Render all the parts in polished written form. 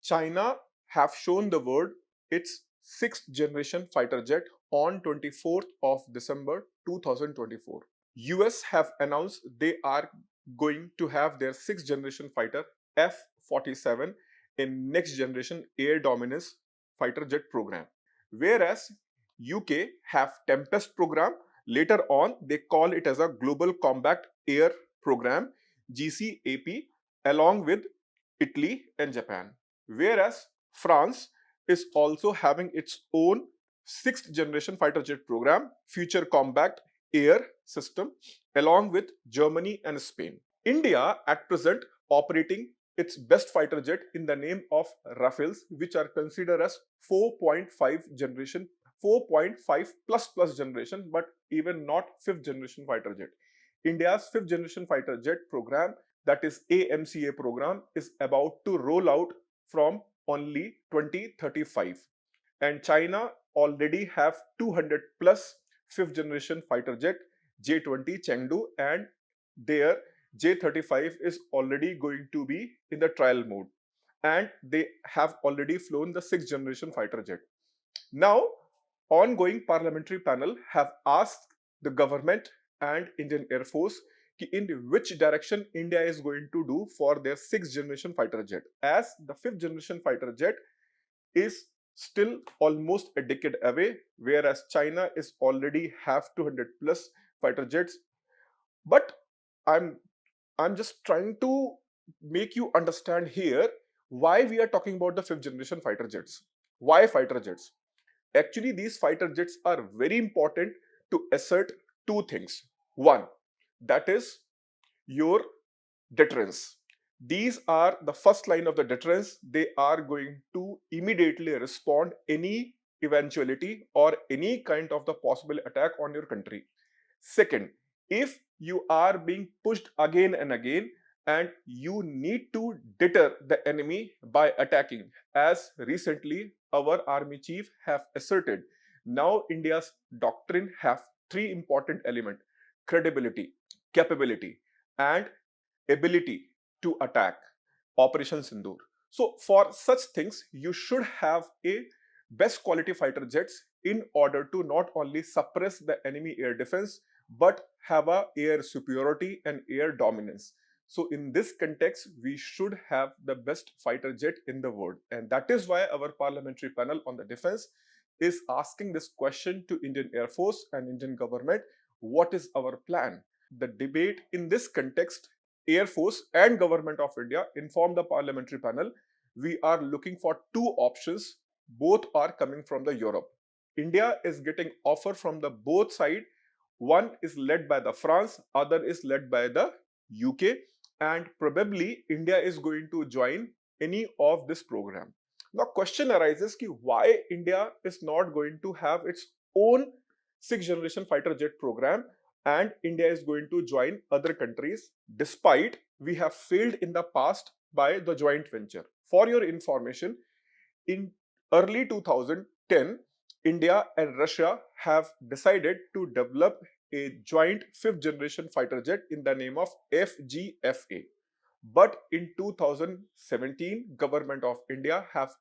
China have shown the world its sixth generation fighter jet on 24th of December 2024. US have announced they are going to have their sixth generation fighter F-47 in next generation air dominance fighter jet program. Whereas UK have Tempest program. Later on, they call it as a Global Combat Air Program (GCAP) along with Italy and Japan. Whereas France is also having its own sixth generation fighter jet program, Future Combat Air System, along with Germany and Spain. India at present operating its best fighter jet in the name of Rafales, which are considered as 4.5 generation, 4.5 plus generation, but even not fifth generation fighter jet. India's fifth generation fighter jet program, that is AMCA program, is about to roll out from only 2035, and China already have 200 plus fifth generation fighter jet J-20 Chengdu, and their J-35 is already going to be in the trial mode, and they have already flown the sixth generation fighter jet. Now, ongoing parliamentary panel have asked the government and Indian Air Force in which direction India is going to do for their sixth generation fighter jet, as the fifth generation fighter jet is still almost a decade away, whereas China is already have 200 plus fighter jets. But I'm just trying to make you understand here why we are talking about the fifth generation fighter jets. Why fighter jets? Actually, these fighter jets are very important to assert two things. One, that is your deterrence. These are the first line of the deterrence. They are going to immediately respond any eventuality or any kind of the possible attack on your country. Second, if you are being pushed again and again and you need to deter the enemy by attacking, as recently our army chief have asserted, now India's doctrine have three important elements: credibility, capability, and ability to attack. Operation Sindoor. So for such things, you should have a best quality fighter jets in order to not only suppress the enemy air defense, but have a air superiority and air dominance. So in this context, we should have the best fighter jet in the world. And that is why our parliamentary panel on the defense is asking this question to Indian Air Force and Indian government: what is our plan? The debate in this context, Air Force and Government of India informed the parliamentary panel, we are looking for two options. Both are coming from the Europe. India is getting offer from the both side. One is led by the France, other is led by the UK, and probably India is going to join any of this program. Now question arises ki why India is not going to have its own sixth generation fighter jet program and India is going to join other countries, despite we have failed in the past by the joint venture. For your information, in early 2010, India and Russia have decided to develop a joint fifth generation fighter jet in the name of FGFA. But in 2017, Government of India have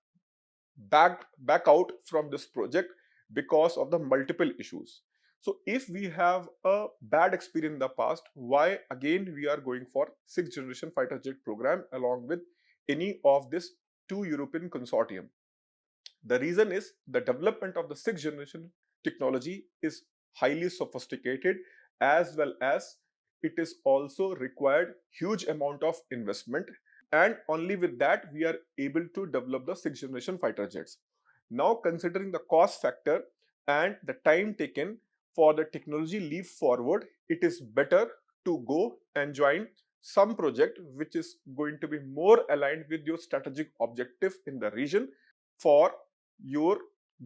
back out from this project because of the multiple issues. So if we have a bad experience in the past, why again we are going for sixth generation fighter jet program along with any of this two European consortium? The reason is the development of the sixth generation technology is highly sophisticated, as well as it is also required huge amount of investment, and only with that we are able to develop the sixth generation fighter jets. Now considering the cost factor and the time taken for the technology leap forward, it is better to go and join some project which is going to be more aligned with your strategic objective in the region for your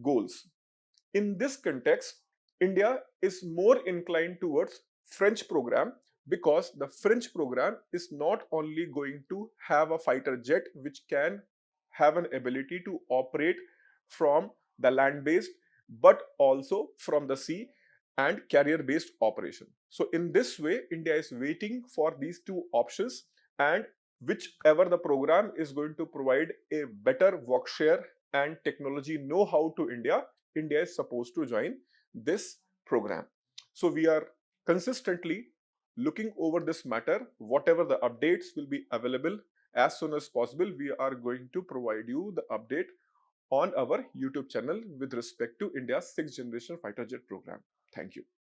goals. In this context, India is more inclined towards French program, because the French program is not only going to have a fighter jet which can have an ability to operate from the land based, but also from the sea and carrier based operation. So in this way, India is waiting for these two options, and whichever the program is going to provide a better work share and technology know-how to India, India is supposed to join this program. So we are consistently looking over this matter. Whatever the updates will be available, as soon as possible, we are going to provide you the update on our YouTube channel with respect to India's 6th generation fighter jet program. Thank you.